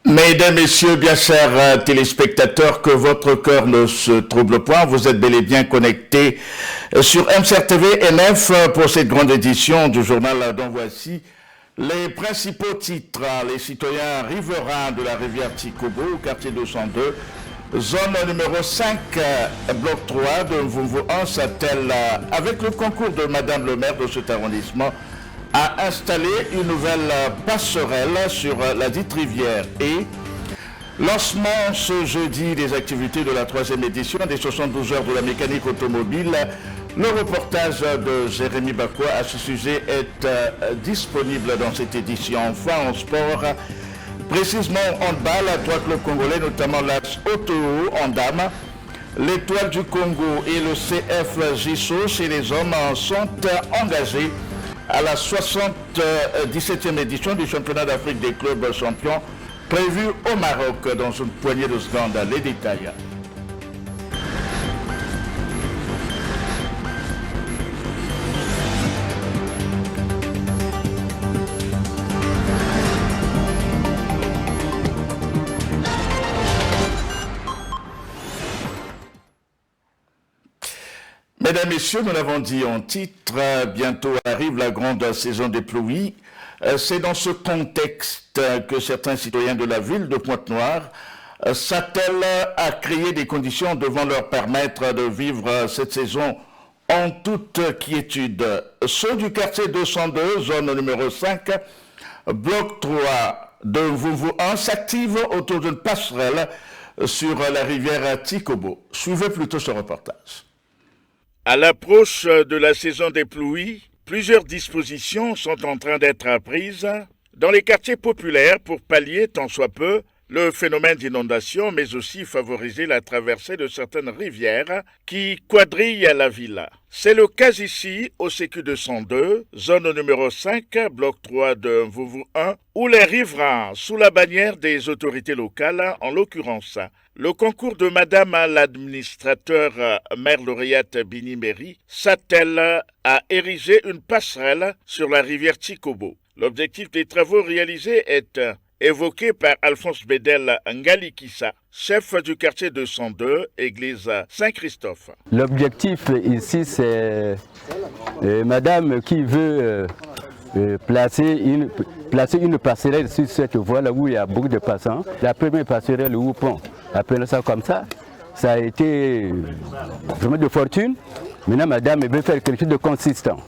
Mesdames, Messieurs, bien chers téléspectateurs, que votre cœur ne se trouble point. Vous êtes bel et bien connectés sur MCR TV NF pour cette grande édition du journal dont voici les principaux titres. Les citoyens riverains de la rivière Tikobo, quartier 202, zone numéro 5, bloc 3 de Mvumvu 1, s'attelle, avec le concours de Madame le maire de cet arrondissement, a installé une nouvelle passerelle sur la dite rivière et lancement ce jeudi des activités de la 3e édition des 72 heures de la mécanique automobile. Le reportage de Jérémy Bakwa à ce sujet est disponible dans cette édition. Enfin, en sport, précisément en handball, trois clubs congolais, notamment l'AS Otoo en dames, l'Étoile du Congo et le CF Gisso chez les hommes sont engagés à la 77e édition du championnat d'Afrique des clubs champions prévu au Maroc dans une poignée de secondes. Les détails. Mesdames, Messieurs, nous l'avons dit en titre, bientôt arrive la grande saison des pluies. C'est dans ce contexte que certains citoyens de la ville de Pointe-Noire s'attellent à créer des conditions devant leur permettre de vivre cette saison en toute quiétude. Ceux du quartier 202, zone numéro 5, bloc 3 de Mvumvu 1 s'activent autour d'une passerelle sur la rivière Tikobo. Suivez plutôt ce reportage. À l'approche de la saison des pluies, plusieurs dispositions sont en train d'être prises dans les quartiers populaires pour pallier tant soit peu le phénomène d'inondation, mais aussi favoriser la traversée de certaines rivières qui quadrillent la ville. C'est le cas ici au CQ 202, zone numéro 5, bloc 3 de Mvumvu 1, où les riverains, sous la bannière des autorités locales, en l'occurrence le concours de Madame l'administrateur maire lauréate Bini Méry, s'attelle à ériger une passerelle sur la rivière Tikobo. L'objectif des travaux réalisés est évoqué par Alphonse Bédel Ngalikissa, chef du quartier 202, église Saint-Christophe. L'objectif ici, c'est Madame qui veut placer une passerelle sur cette voie-là où il y a beaucoup de passants. La première passerelle ou pont, appelons ça comme ça, ça a été vraiment de fortune. Maintenant, Madame veut faire quelque chose de consistant.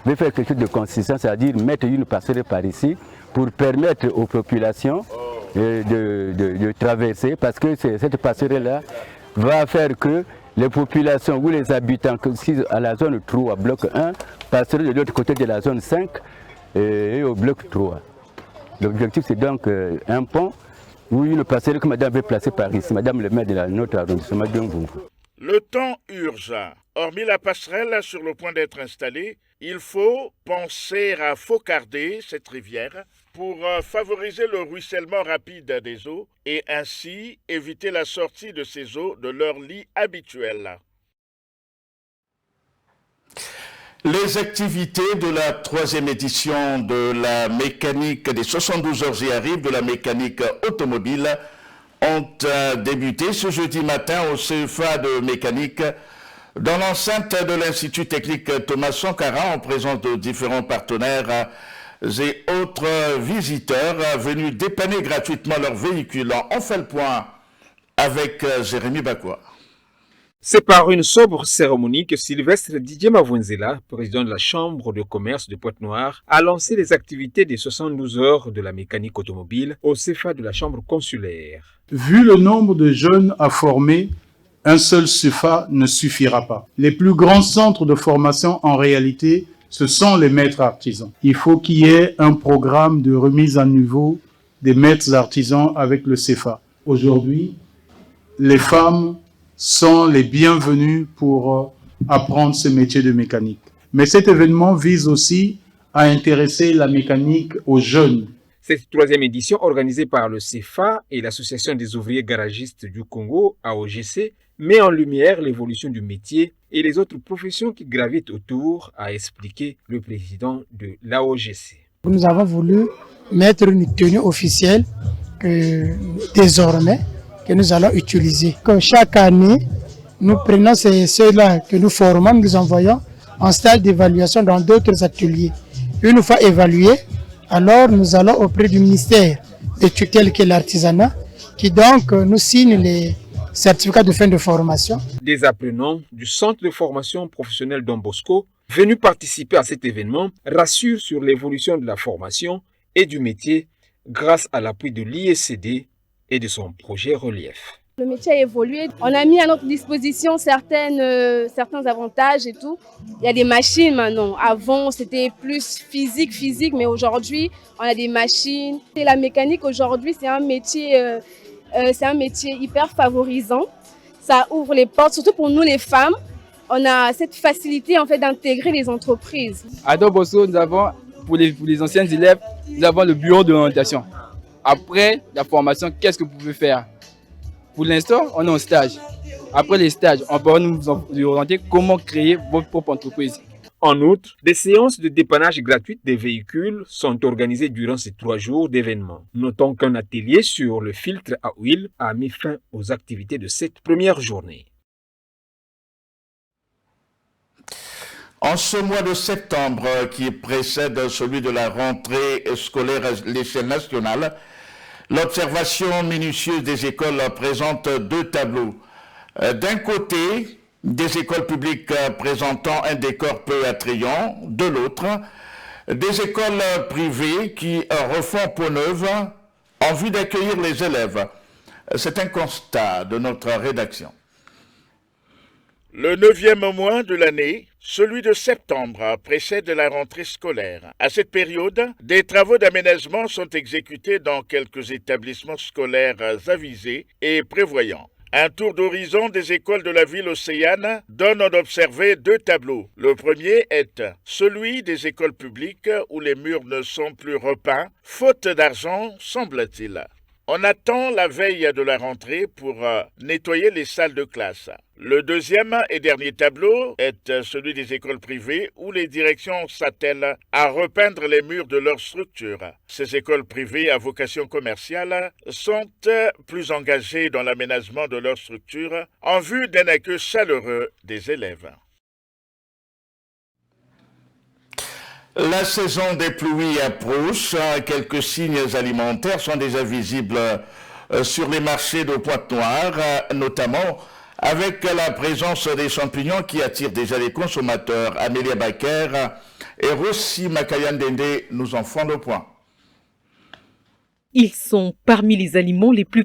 C'est-à-dire mettre une passerelle par ici pour permettre aux populations de traverser, parce que cette passerelle-là va faire que les populations ou les habitants à la zone 3, bloc 1, passeront de l'autre côté de la zone 5 et au bloc 3. L'objectif, c'est donc un pont ou une passerelle que Madame veut placer par ici, Madame le maire de notre arrondissement de Mvumvu. Le temps urge. Hormis la passerelle sur le point d'être installée, il faut penser à faucarder cette rivière pour favoriser le ruissellement rapide des eaux et ainsi éviter la sortie de ces eaux de leur lit habituel. Les activités de la 3e édition de la mécanique des 72 heures y arrivent de la mécanique automobile ont débuté ce jeudi matin au CFA de mécanique dans l'enceinte de l'Institut technique Thomas Sankara en présence de différents partenaires et autres visiteurs venus dépanner gratuitement leurs véhicules. On fait le point avec Jérémy Bakwa. C'est par une sobre cérémonie que Sylvestre Didier Mavunzela, président de la Chambre de commerce de Pointe-Noire, a lancé les activités des 72 heures de la mécanique automobile au CFA de la Chambre consulaire. Vu le nombre de jeunes à former, un seul CFA ne suffira pas. Les plus grands centres de formation, en réalité, ce sont les maîtres artisans. Il faut qu'il y ait un programme de remise à niveau des maîtres artisans avec le CFA. Aujourd'hui, les femmes sont les bienvenues pour apprendre ce métier de mécanique. Mais cet événement vise aussi à intéresser la mécanique aux jeunes. Cette 3e édition, organisée par le CFA et l'Association des ouvriers garagistes du Congo, AOGC, met en lumière l'évolution du métier et les autres professions qui gravitent autour, a expliqué le président de l'AOGC. Nous avons voulu mettre une tenue officielle désormais que nous allons utiliser. Comme chaque année, nous prenons ceux-là que nous formons, nous envoyons en stage d'évaluation dans d'autres ateliers. Une fois évalués, alors nous allons auprès du ministère de tutelle qui est l'artisanat, qui donc nous signe les certificats de fin de formation. Des apprenants du centre de formation professionnelle Don Bosco, venus participer à cet événement, rassurent sur l'évolution de la formation et du métier grâce à l'appui de l'ISCD et de son projet Relief. Le métier a évolué. On a mis à notre disposition certains avantages et tout. Il y a des machines maintenant. Avant, c'était plus physique, mais aujourd'hui, on a des machines. Et la mécanique, aujourd'hui, c'est un métier hyper favorisant. Ça ouvre les portes, surtout pour nous les femmes. On a cette facilité en fait d'intégrer les entreprises. À Don Bosco, nous avons, pour les anciens élèves, nous avons le bureau d'orientation. Après la formation, qu'est-ce que vous pouvez faire? Pour l'instant, on est en stage. Après les stages, on peut nous orienter comment créer votre propre entreprise. En outre, des séances de dépannage gratuites des véhicules sont organisées durant ces 3 jours d'événements. Notons qu'un atelier sur le filtre à huile a mis fin aux activités de cette première journée. En ce mois de septembre qui précède celui de la rentrée scolaire à l'échelle nationale, l'observation minutieuse des écoles présente 2 tableaux. D'un côté, des écoles publiques présentant un décor peu attrayant, de l'autre, des écoles privées qui refont peau neuve en vue d'accueillir les élèves. C'est un constat de notre rédaction. Le 9e mois de l'année, celui de septembre, précède la rentrée scolaire. À cette période, des travaux d'aménagement sont exécutés dans quelques établissements scolaires avisés et prévoyants. Un tour d'horizon des écoles de la ville océane donne en observer 2 tableaux. Le premier est celui des écoles publiques où les murs ne sont plus repeints, faute d'argent, semble-t-il. On attend la veille de la rentrée pour nettoyer les salles de classe. Le deuxième et dernier tableau est celui des écoles privées où les directions s'attellent à repeindre les murs de leur structure. Ces écoles privées à vocation commerciale sont plus engagées dans l'aménagement de leur structure en vue d'un accueil chaleureux des élèves. La saison des pluies approche. Quelques signes alimentaires sont déjà visibles sur les marchés de Pointe-Noire, notamment avec la présence des champignons qui attirent déjà les consommateurs. Amélia Baker et Rossi Makayandende nous en font le point. Ils sont parmi les aliments les plus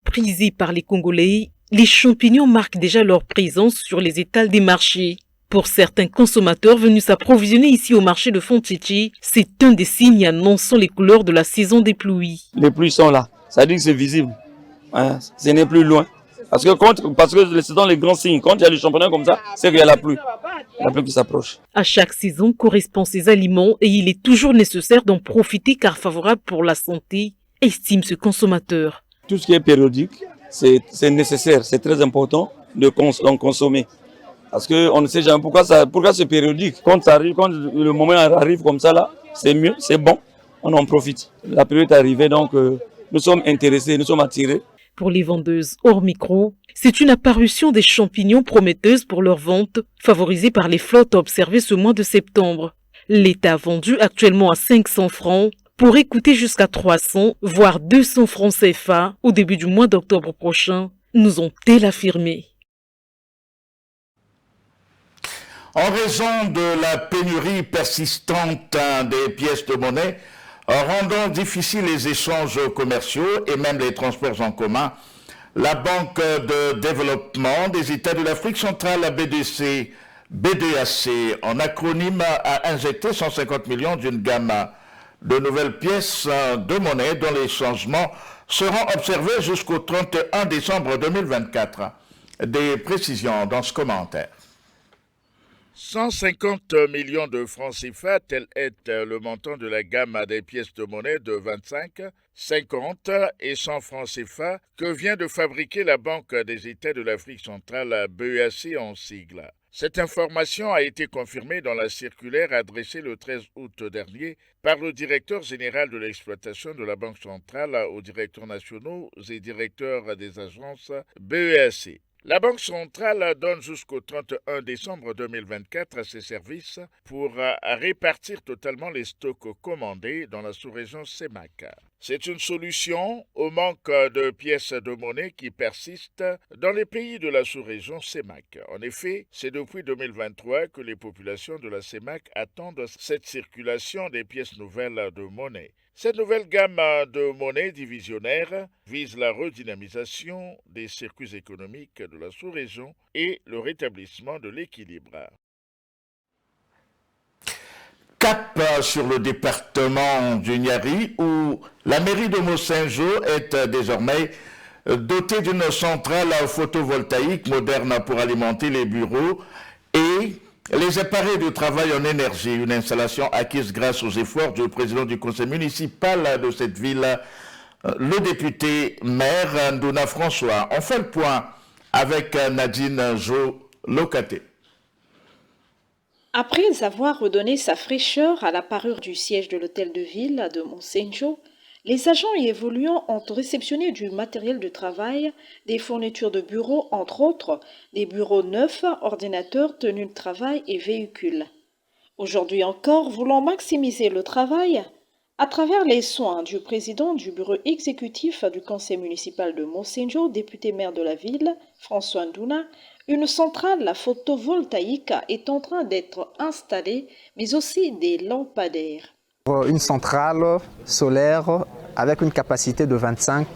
prisés par les Congolais. Les champignons marquent déjà leur présence sur les étals des marchés. Pour certains consommateurs venus s'approvisionner ici au marché de Fontichi, c'est un des signes annonçant les couleurs de la saison des pluies. Les pluies sont là, ça dit que c'est visible, hein, ce n'est plus loin. Parce que c'est dans les grands signes, quand il y a les champignons comme ça, c'est qu'il y a la pluie qui s'approche. À chaque saison correspond ses aliments et il est toujours nécessaire d'en profiter car favorable pour la santé, estime ce consommateur. Tout ce qui est périodique, c'est nécessaire, c'est très important d'en consommer. Parce qu'on ne sait jamais pourquoi c'est périodique. Quand le moment arrive comme ça, là, c'est mieux, c'est bon, on en profite. La période est arrivée, donc nous sommes intéressés, nous sommes attirés. Pour les vendeuses hors micro, c'est une apparition des champignons prometteuses pour leur vente, favorisée par les flottes observées ce mois de septembre. L'État vendu actuellement à 500 francs, pourrait coûter jusqu'à 300, voire 200 francs CFA au début du mois d'octobre prochain, nous ont-elles affirmé. En raison de la pénurie persistante des pièces de monnaie, rendant difficiles les échanges commerciaux et même les transports en commun, la Banque de développement des États de l'Afrique centrale, la BDAC, en acronyme, a injecté 150 millions d'une gamme de nouvelles pièces de monnaie dont les changements seront observés jusqu'au 31 décembre 2024. Des précisions dans ce commentaire. 150 millions de francs CFA, tel est le montant de la gamme des pièces de monnaie de 25, 50 et 100 francs CFA que vient de fabriquer la Banque des États de l'Afrique centrale, BEAC en sigle. Cette information a été confirmée dans la circulaire adressée le 13 août dernier par le directeur général de l'exploitation de la Banque centrale aux directeurs nationaux et directeurs des agences BEAC. La Banque centrale donne jusqu'au 31 décembre 2024 à ses services pour répartir totalement les stocks commandés dans la sous-région CEMAC. C'est une solution au manque de pièces de monnaie qui persiste dans les pays de la sous-région CEMAC. En effet, c'est depuis 2023 que les populations de la CEMAC attendent cette circulation des pièces nouvelles de monnaie. Cette nouvelle gamme de monnaie divisionnaire vise la redynamisation des circuits économiques de la sous-région et le rétablissement de l'équilibre. Cap sur le département du Niari où la mairie de Mossinjo est désormais dotée d'une centrale photovoltaïque moderne pour alimenter les bureaux et les appareils de travail en énergie, une installation acquise grâce aux efforts du président du conseil municipal de cette ville, le député maire Ndouna François. On fait le point avec Nadine Jo Locaté. Après avoir redonné sa fraîcheur à la parure du siège de l'hôtel de ville de Mossinjo, les agents y évoluant ont réceptionné du matériel de travail, des fournitures de bureaux, entre autres, des bureaux neufs, ordinateurs, tenues de travail et véhicules. Aujourd'hui encore, voulant maximiser le travail, à travers les soins du président du bureau exécutif du conseil municipal de Mossinjo, député maire de la ville, François Ndouna, une centrale photovoltaïque est en train d'être installée, mais aussi des lampadaires. Une centrale solaire avec une capacité de 25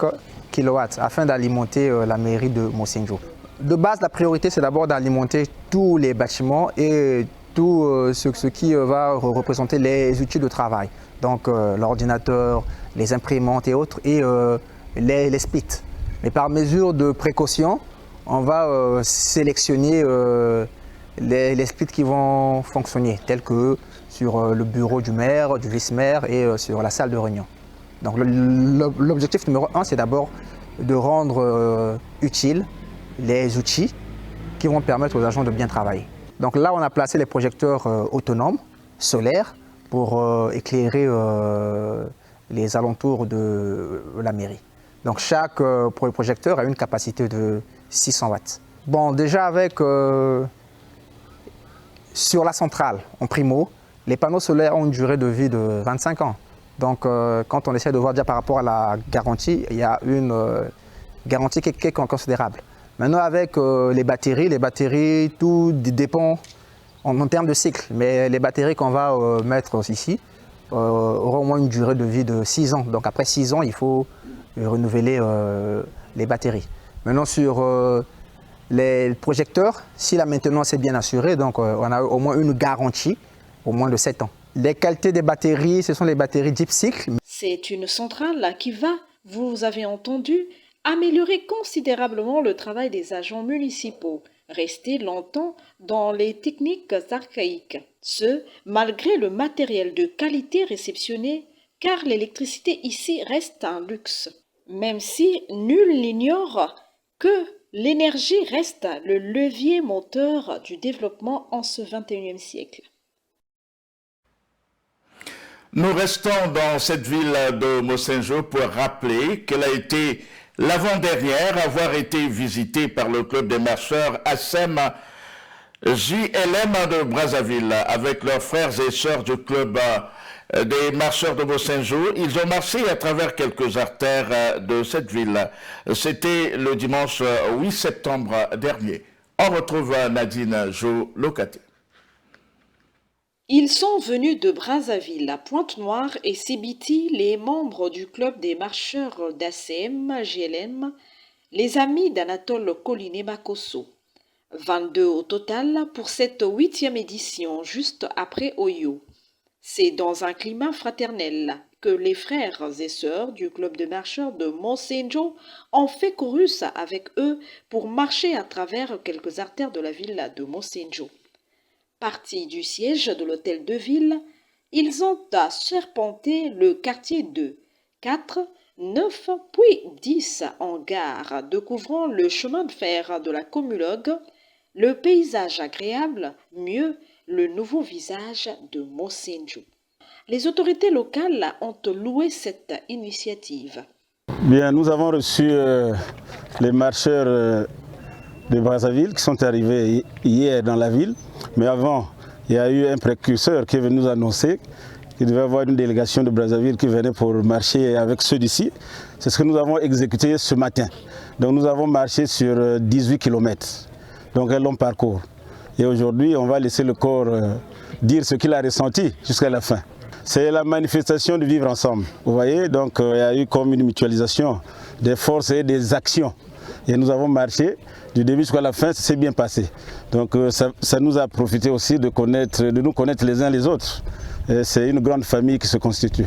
kW afin d'alimenter la mairie de Mossinjo. De base, la priorité, c'est d'abord d'alimenter tous les bâtiments et tout ce qui va représenter les outils de travail. Donc l'ordinateur, les imprimantes et autres, et les splits. Mais par mesure de précaution, on va sélectionner les splits qui vont fonctionner, tels que sur le bureau du maire, du vice-maire et sur la salle de réunion. Donc l'objectif numéro 1, c'est d'abord de rendre utiles les outils qui vont permettre aux agents de bien travailler. Donc là, on a placé les projecteurs autonomes, solaires, pour éclairer les alentours de la mairie. Donc chaque projecteur a une capacité de 600 watts. Bon, déjà avec, sur la centrale, en primo, les panneaux solaires ont une durée de vie de 25 ans. Donc quand on essaie de voir déjà par rapport à la garantie, il y a une garantie qui est considérable. Maintenant avec les batteries, tout dépend en termes de cycle. Mais les batteries qu'on va mettre ici auront au moins une durée de vie de 6 ans. Donc après 6 ans, il faut renouveler les batteries. Maintenant sur les projecteurs, si la maintenance est bien assurée, donc on a au moins une garantie, au moins de 7 ans. Les qualités des batteries, ce sont les batteries Deep Cycle. C'est une centrale qui va, vous avez entendu, améliorer considérablement le travail des agents municipaux, rester longtemps dans les techniques archaïques. Ce, malgré le matériel de qualité réceptionné, car l'électricité ici reste un luxe. Même si nul n'ignore que l'énergie reste le levier moteur du développement en ce XXIe siècle. Nous restons dans cette ville de Mossinjo pour rappeler qu'elle a été l'avant-dernière à avoir été visitée par le club des marcheurs ASEM JLM de Brazzaville avec leurs frères et sœurs du club des marcheurs de Mossinjo. Ils ont marché à travers quelques artères de cette ville. C'était le dimanche 8 septembre dernier. On retrouve Nadine Jo Locaté. Ils sont venus de Brazzaville à Pointe-Noire et Sibiti, les membres du club des marcheurs d'ACM, GLM, les amis d'Anatole Collinet-Makosso. 22 au total pour cette 8e édition, juste après Oyo. C'est dans un climat fraternel que les frères et sœurs du club de marcheurs de Mossinjo ont fait chorus avec eux pour marcher à travers quelques artères de la ville de Mossinjo. Partis du siège de l'hôtel de ville, ils ont à serpenter le quartier 2, 4, 9 puis 10 en gare, découvrant le chemin de fer de la Commulogue, Le paysage agréable, mieux le nouveau visage de Mosenjo. Les autorités locales ont loué cette initiative. Bien, nous avons reçu les marcheurs de Brazzaville qui sont arrivés hier dans la ville. Mais avant, il y a eu un précurseur qui est venu nous annoncer qu'il devait y avoir une délégation de Brazzaville qui venait pour marcher avec ceux d'ici. C'est ce que nous avons exécuté ce matin. Donc nous avons marché sur 18 km, donc un long parcours. Et aujourd'hui, on va laisser le corps dire ce qu'il a ressenti jusqu'à la fin. C'est la manifestation de vivre ensemble. Vous voyez, donc il y a eu comme une mutualisation des forces et des actions. Et nous avons marché du début jusqu'à la fin, ça s'est bien passé. Donc ça nous a profité aussi de nous connaître les uns les autres. C'est une grande famille qui se constitue.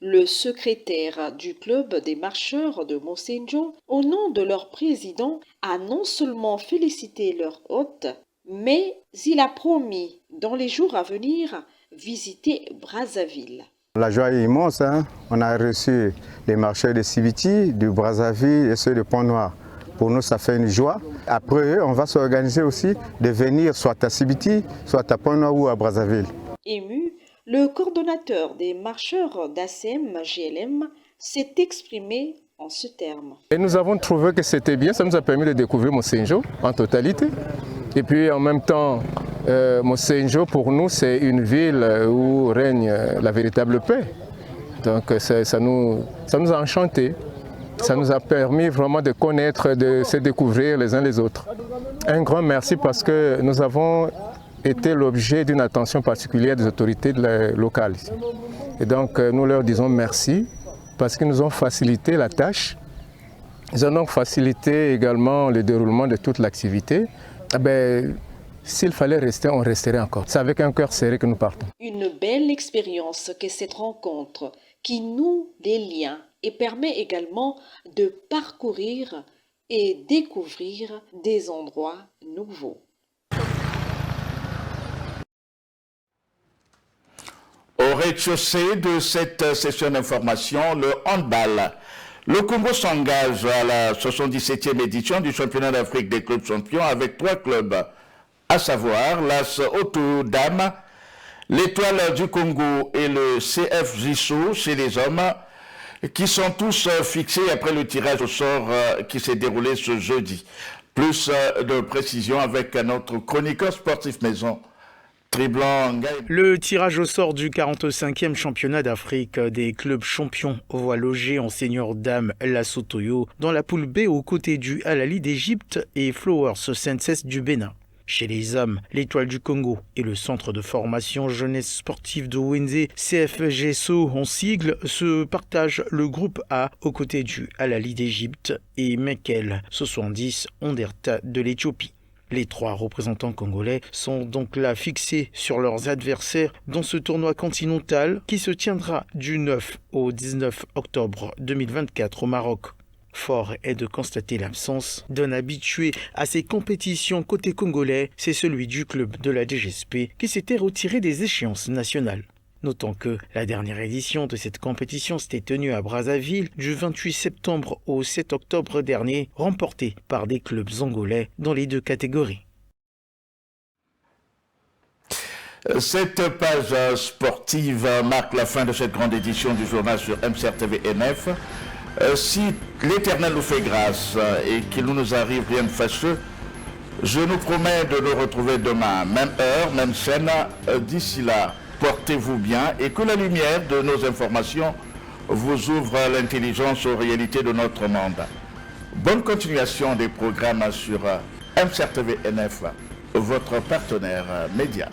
Le secrétaire du club des marcheurs de Mosenjo, au nom de leur président, a non seulement félicité leur hôte, mais il a promis, dans les jours à venir, visiter Brazzaville. La joie est immense, hein? On a reçu les marcheurs de Sibiti, de Brazzaville et ceux de Pont-Noir. Pour nous, ça fait une joie. Après, on va s'organiser aussi de venir soit à Sibiti, soit à Pont-Noir ou à Brazzaville. Ému, le coordonnateur des marcheurs d'ACM-GLM s'est exprimé en ce terme. Et nous avons trouvé que c'était bien, ça nous a permis de découvrir Mosenjo en totalité. Et puis en même temps, Mosenjo pour nous c'est une ville où règne la véritable paix. Donc ça nous a enchantés. Ça nous a permis vraiment de connaître, de se découvrir les uns les autres. Un grand merci parce que nous avons été l'objet d'une attention particulière des autorités locales. Et donc nous leur disons merci parce qu'ils nous ont facilité la tâche. Ils ont donc facilité également le déroulement de toute l'activité. S'il fallait rester, on resterait encore. C'est avec un cœur serré que nous partons. Une belle expérience que cette rencontre qui noue des liens et permet également de parcourir et découvrir des endroits nouveaux. Au rez-de-chaussée de cette session d'information, le handball. Le Congo s'engage à la 77e édition du championnat d'Afrique des clubs champions avec 3 clubs, à savoir l'AS Auto Dames, l'Étoile du Congo et le CF Jisso chez les hommes, qui sont tous fixés après le tirage au sort qui s'est déroulé ce jeudi. Plus de précisions avec notre chroniqueur sportif maison, Triblanc. Le tirage au sort du 45e championnat d'Afrique des clubs champions voit loger en senior dame l'AS Otoyo dans la poule B aux côtés du Al Ahly d'Égypte et Flowers Senses du Bénin. Chez les hommes, l'Étoile du Congo et le centre de formation jeunesse sportive de Wenze, CFGSO en sigle, se partagent le groupe A aux côtés du Al Ahly d'Égypte et Mekel 70 Onderta de l'Éthiopie. Les 3 représentants congolais sont donc là fixés sur leurs adversaires dans ce tournoi continental qui se tiendra du 9 au 19 octobre 2024 au Maroc. Fort est de constater l'absence d'un habitué à ces compétitions côté congolais, c'est celui du club de la DGSP qui s'était retiré des échéances nationales. Notons que la dernière édition de cette compétition s'était tenue à Brazzaville du 28 septembre au 7 octobre dernier, remportée par des clubs angolais dans les 2 catégories. Cette page sportive marque la fin de cette grande édition du journal sur MCR-TV NF. Si l'Éternel nous fait grâce et qu'il ne nous arrive rien de fâcheux, je nous promets de nous retrouver demain, même heure, même chaîne. D'ici là, portez-vous bien et que la lumière de nos informations vous ouvre l'intelligence aux réalités de notre monde. Bonne continuation des programmes sur MCR-TV NF, votre partenaire média.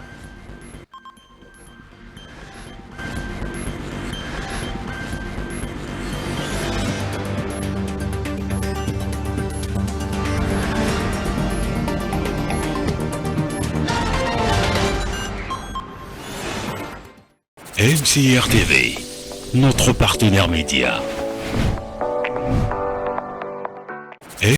MCR TV, notre partenaire média.